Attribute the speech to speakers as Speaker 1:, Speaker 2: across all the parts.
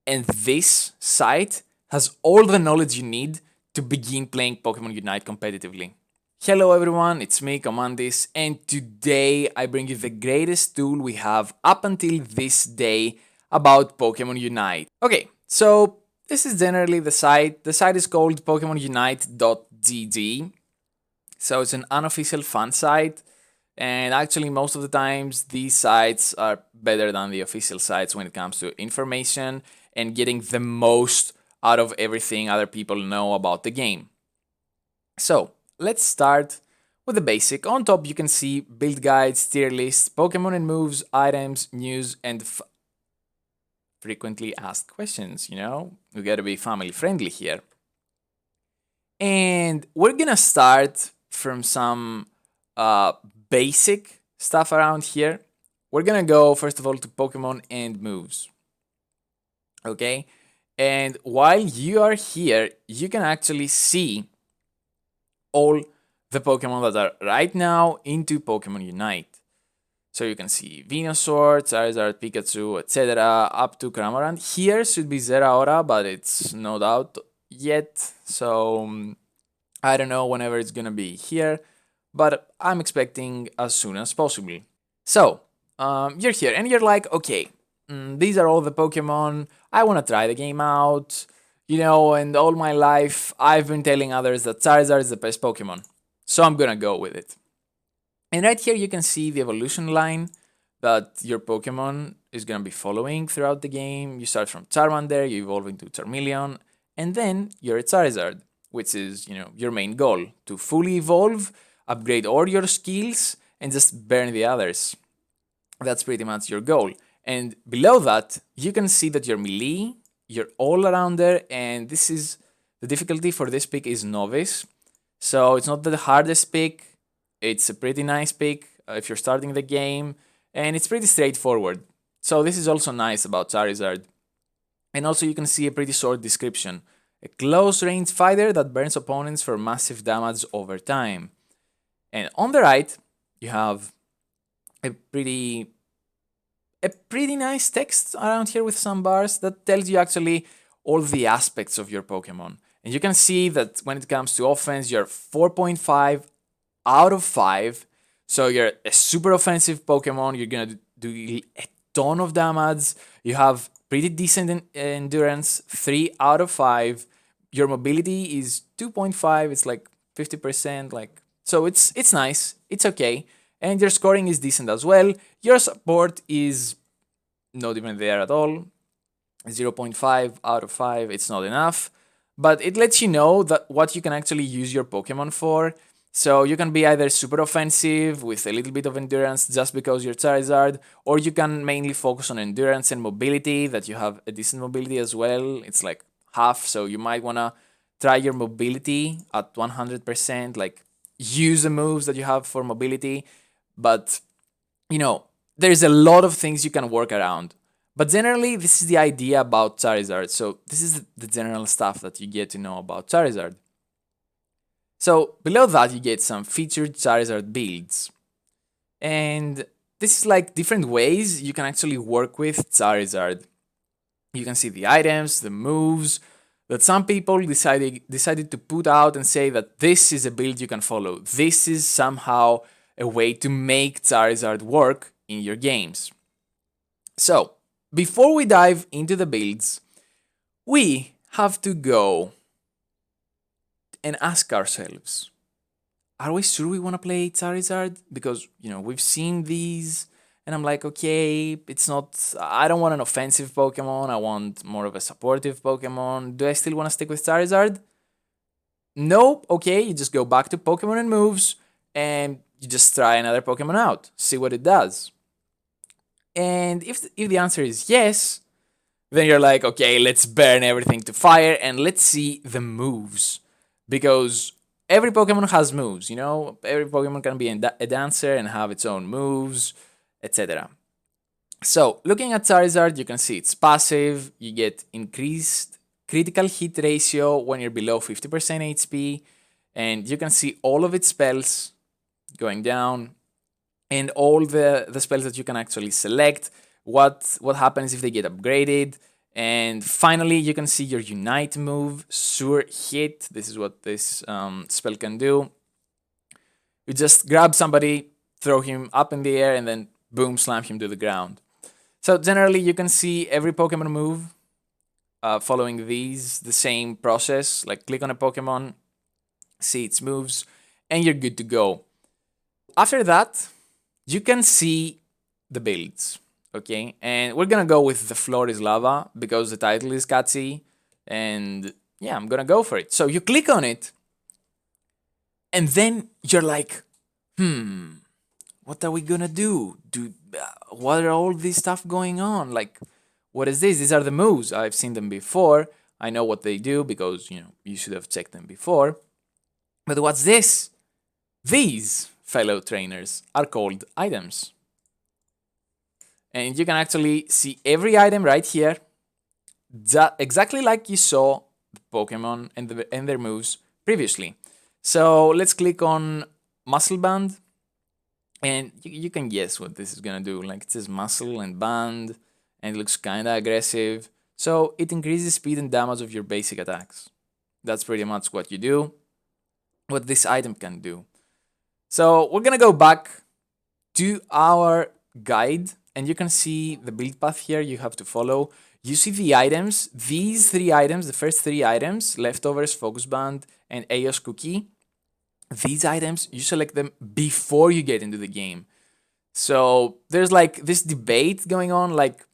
Speaker 1: And this site has all the knowledge you need to begin playing Pokemon Unite competitively. Hello everyone, it's me, Commandis, and today I bring you the greatest tool we have up until this day about Pokemon Unite. Okay, so this is generally the site. The site is called PokemonUnite.gg. So it's an unofficial fan site, and actually most of the times these sites are better than the official sites when it comes to information and getting the most out of everything other people know about the game. So let's start with the basic. On top you can see build guides, tier lists, Pokemon and moves, items, news, and frequently asked questions. We gotta be family friendly here. And we're gonna start from some basic stuff around here. We're gonna go first of all to Pokemon and moves. Okay, and while you are here, you can actually see all the Pokemon that are right now into Pokemon Unite. So you can see Venusaur, Charizard, Pikachu, etc. up to Cramorant. Here should be Zeraora, but it's not out yet. So I don't know whenever it's gonna be here, but I'm expecting as soon as possible. So you're here and you're like, okay, these are all the Pokemon. I want to try the game out. And all my life I've been telling others that Charizard is the best Pokemon. So I'm gonna go with it. And right here you can see the evolution line that your Pokemon is gonna be following throughout the game. You start from Charmander, you evolve into Charmeleon, and then you're a Charizard, which is, your main goal, to fully evolve, upgrade all your skills, and just burn the others. That's pretty much your goal. And below that, you can see that your melee, you're all around there, and this is the difficulty for this pick is Novice. So it's not the hardest pick. It's a pretty nice pick if you're starting the game, and it's pretty straightforward. So this is also nice about Charizard. And also you can see a pretty short description. A close range fighter that burns opponents for massive damage over time. And on the right, you have a pretty nice text around here with some bars that tells you actually all the aspects of your Pokemon. And you can see that when it comes to offense, you're 4.5 out of 5. So you're a super offensive Pokemon. You're gonna do a ton of damage. You have pretty decent endurance, 3 out of 5. Your mobility is 2.5. It's like 50%. So it's nice. It's okay. And your scoring is decent as well. Your support is not even there at all. 0.5 out of 5. It's not enough. But it lets you know that what you can actually use your Pokemon for. So you can be either super offensive with a little bit of endurance just because you're Charizard, or you can mainly focus on endurance and mobility, that you have a decent mobility as well. It's like half, so you might want to try your mobility at 100%, like use the moves that you have for mobility. But, there's a lot of things you can work around. But generally, this is the idea about Charizard. So this is the general stuff that you get to know about Charizard. So below that, you get some featured Charizard builds. And this is like different ways you can actually work with Charizard. You can see the items, the moves that some people decided to put out and say that this is a build you can follow. This is somehow a way to make Charizard work in your games. So before we dive into the builds, we have to go and ask ourselves, are we sure we want to play Charizard? Because, we've seen these, and I'm like, okay, I don't want an offensive Pokemon, I want more of a supportive Pokemon. Do I still want to stick with Charizard? Nope. Okay, you just go back to Pokemon and moves, and you just try another Pokemon out, see what it does. And if the answer is yes, then you're like, okay, let's burn everything to fire and let's see the moves. Because every Pokemon has moves, every Pokemon can be a dancer and have its own moves, etc. So looking at Charizard, you can see it's passive, you get increased critical hit ratio when you're below 50% HP, and you can see all of its spells going down, and all the spells that you can actually select, what happens if they get upgraded, And finally, you can see your Unite move, Sure Hit. This is what this spell can do. You just grab somebody, throw him up in the air, and then boom, slam him to the ground. So generally, you can see every Pokemon move following the same process. Like click on a Pokemon, see its moves, and you're good to go. After that, you can see the builds, okay? And we're gonna go with the floor is lava because the title is catchy, and yeah, I'm gonna go for it. So you click on it, and then you're like, what are we gonna do? What are all this stuff going on? Like, what is this? These are the moves. I've seen them before. I know what they do because, you should have checked them before. But what's this? These, fellow trainers, are called items. And you can actually see every item right here, exactly like you saw the Pokemon and their moves previously. So let's click on Muscle Band, and you can guess what this is gonna do. Like it says muscle and band, and it looks kinda aggressive. So it increases speed and damage of your basic attacks. That's pretty much what you do, what this item can do. So we're gonna go back to our guide, and you can see the build path here you have to follow. You see the items, these 3 items, the first 3 items, Leftovers, Focus Band, and Eos Cookie. These items, you select them before you get into the game. So there's like this debate going on, like,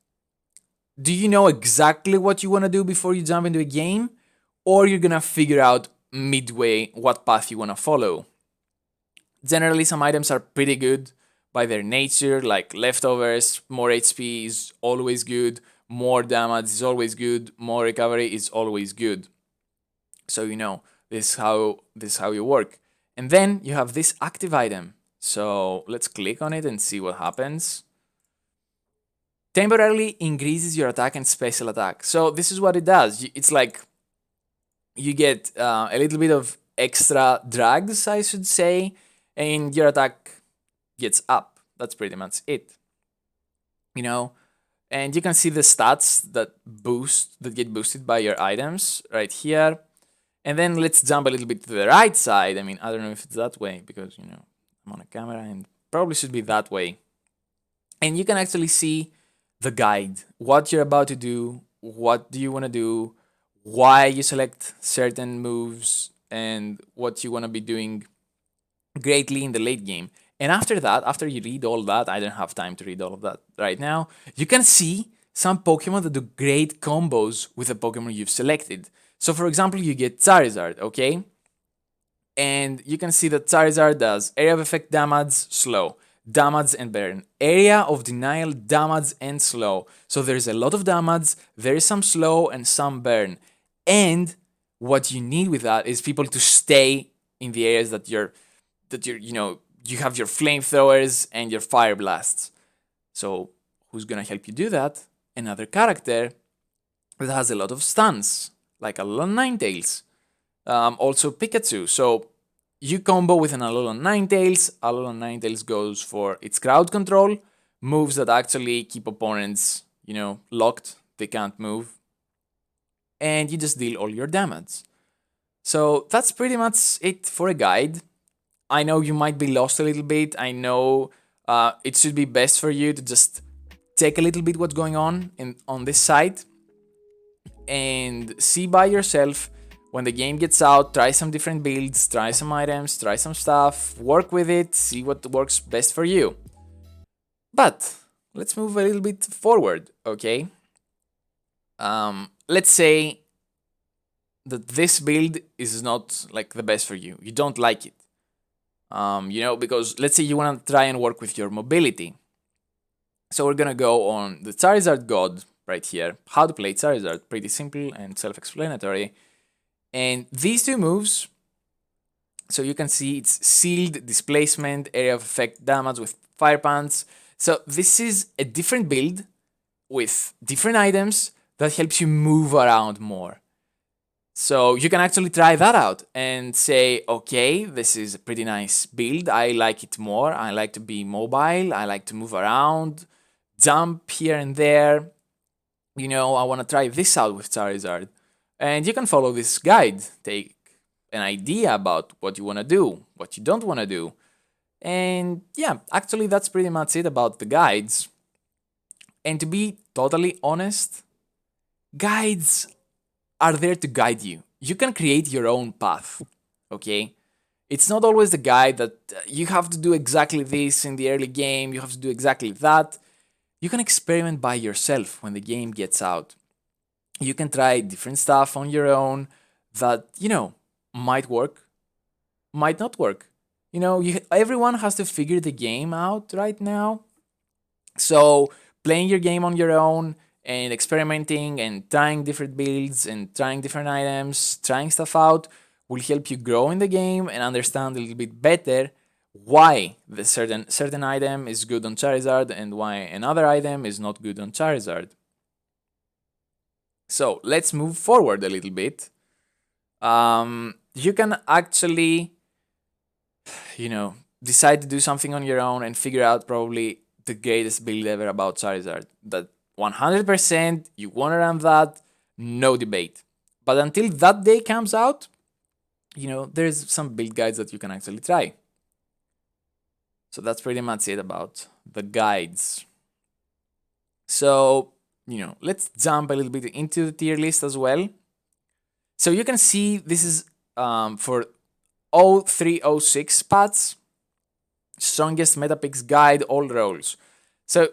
Speaker 1: do you know exactly what you want to do before you jump into a game? Or you're gonna figure out midway what path you want to follow? Generally, some items are pretty good by their nature, like Leftovers. More HP is always good, more damage is always good, more recovery is always good. So this is how you work. And then you have this active item. So let's click on it and see what happens. Temporarily increases your attack and special attack. So this is what it does. It's like you get a little bit of extra drags, I should say, and your attack gets up. That's pretty much it. And you can see the stats that get boosted by your items right here. And then let's jump a little bit to the right side. I mean, I don't know if it's that way because, I'm on a camera and probably should be that way. And you can actually see the guide, what you're about to do, what do you want to do, why you select certain moves, and what you want to be doing greatly in the late game. And after that, after you read all that, I don't have time to read all of that right now, you can see some Pokemon that do great combos with the Pokemon you've selected. So for example, you get Charizard, okay? And you can see that Charizard does area of effect damage, slow, damage and burn, area of denial, damage and slow. So there's a lot of damage, there is some slow and some burn. And what you need with that is people to stay in the areas that you have your flamethrowers and your fire blasts. So who's gonna help you do that? Another character that has a lot of stuns, like Alolan Ninetales. Also Pikachu. So you combo with an Alolan Ninetales. Alolan Ninetales goes for its crowd control, moves that actually keep opponents, locked. They can't move. And you just deal all your damage. So that's pretty much it for a guide. I know you might be lost a little bit. I know it should be best for you to just take a little bit what's going on on this site and see by yourself. When the game gets out, try some different builds, try some items, try some stuff, work with it, see what works best for you. But let's move a little bit forward, okay? Let's say that this build is not like the best for you. You don't like it. Because let's say you want to try and work with your mobility. So we're gonna go on the Charizard God right here. How to play Charizard, pretty simple and self-explanatory. And these 2 moves, so you can see it's sealed, displacement, area of effect damage with fire pants. So this is a different build with different items that helps you move around more. So you can actually try that out and say, okay, this is a pretty nice build. I like it more. I like to be mobile. I like to move around, jump here and there. you know, I want to try this out with Charizard. And you can follow this guide, take an idea about what you want to do, what you don't want to do. And yeah, actually, that's pretty much it about the guides. And to be totally honest, guides are there to guide you. You can create your own path, okay? It's not always the guide that you have to do exactly this in the early game, you have to do exactly that. You can experiment by yourself when the game gets out. You can try different stuff on your own that, you know, might work, might not work. You know, everyone has to figure the game out right now. So playing your game on your own and experimenting and trying different builds and trying different items, trying stuff out will help you grow in the game and understand a little bit better why the certain item is good on Charizard and why another item is not good on Charizard. So let's move forward a little bit. You can actually, you know, decide to do something on your own and figure out probably the greatest build ever about Charizard. That 100% you want to run that, no debate. But until that day comes out, you know, there's some build guides that you can actually try. So that's pretty much it about the guides. So, you know, let's jump a little bit into the tier list as well. So you can see this is for 0306 spots, strongest meta picks guide, all roles. So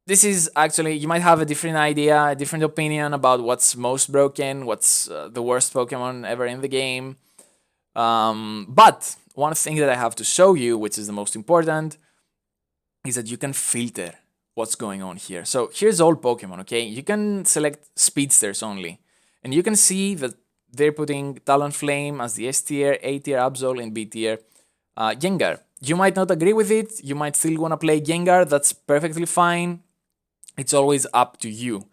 Speaker 1: this is actually, you might have a different idea, a different opinion about what's most broken, what's the worst Pokemon ever in the game. But one thing that I have to show you, which is the most important, is that you can filter what's going on here. So here's all Pokemon, okay? You can select speedsters only. And you can see that they're putting Talonflame as the S tier, A tier Absol, and B tier Gengar. You might not agree with it, you might still want to play Gengar, that's perfectly fine. It's always up to you.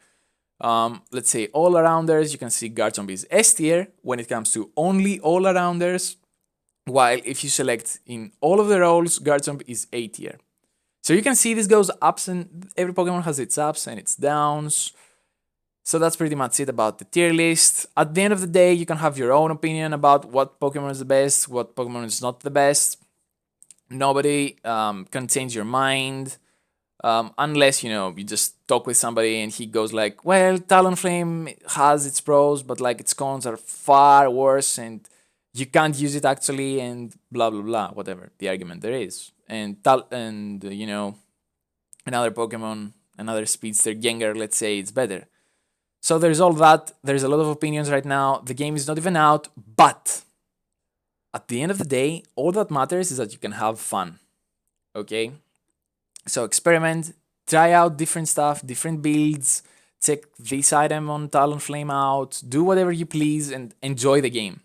Speaker 1: Let's say all-arounders, you can see Garchomp is S tier when it comes to only all-arounders, while if you select in all of the roles, Garchomp is A tier. So you can see this goes ups, and every Pokemon has its ups and its downs. So that's pretty much it about the tier list. At the end of the day, you can have your own opinion about what Pokemon is the best, what Pokemon is not the best. Nobody can change your mind. Unless, you know, you just talk with somebody and he goes like, well, Talonflame has its pros, but like its cons are far worse and you can't use it actually, and blah, blah, blah, whatever the argument there is. And, you know, another Pokemon, another speedster, Gengar, let's say it's better. So there's all that. There's a lot of opinions right now. The game is not even out, but at the end of the day, all that matters is that you can have fun, okay? So experiment, try out different stuff, different builds, check this item on Talonflame out, do whatever you please and enjoy the game.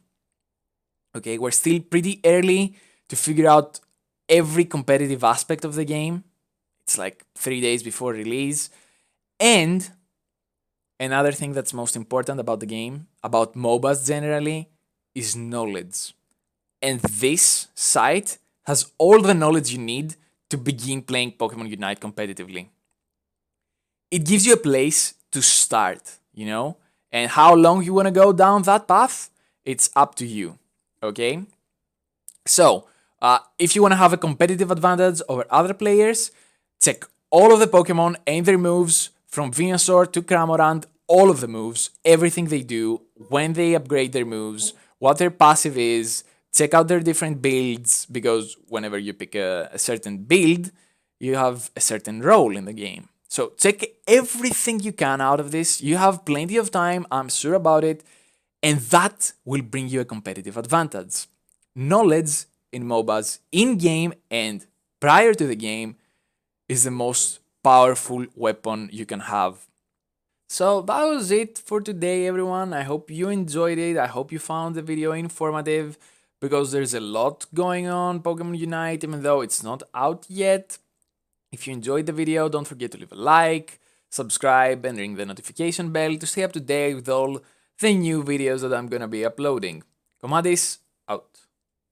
Speaker 1: Okay, we're still pretty early to figure out every competitive aspect of the game. It's like 3 days before release. And another thing that's most important about the game, about MOBAs generally, is knowledge. And this site has all the knowledge you need to begin playing Pokemon Unite competitively. It gives you a place to start, you know? And how long you want to go down that path, it's up to you, okay? So, if you want to have a competitive advantage over other players, check all of the Pokemon and their moves, from Venusaur to Cramorant, all of the moves, everything they do, when they upgrade their moves, what their passive is, check out their different builds, because whenever you pick a certain build, you have a certain role in the game. So check everything you can out of this. You have plenty of time, I'm sure about it, and that will bring you a competitive advantage. Knowledge in MOBAs, in-game and prior to the game, is the most powerful weapon you can have. So that was it for today, everyone. I hope you enjoyed it. I hope you found the video informative, because there's a lot going on Pokemon Unite, even though it's not out yet. If you enjoyed the video, don't forget to leave a like, subscribe, and ring the notification bell to stay up to date with all the new videos that I'm gonna be uploading. Comadis, out.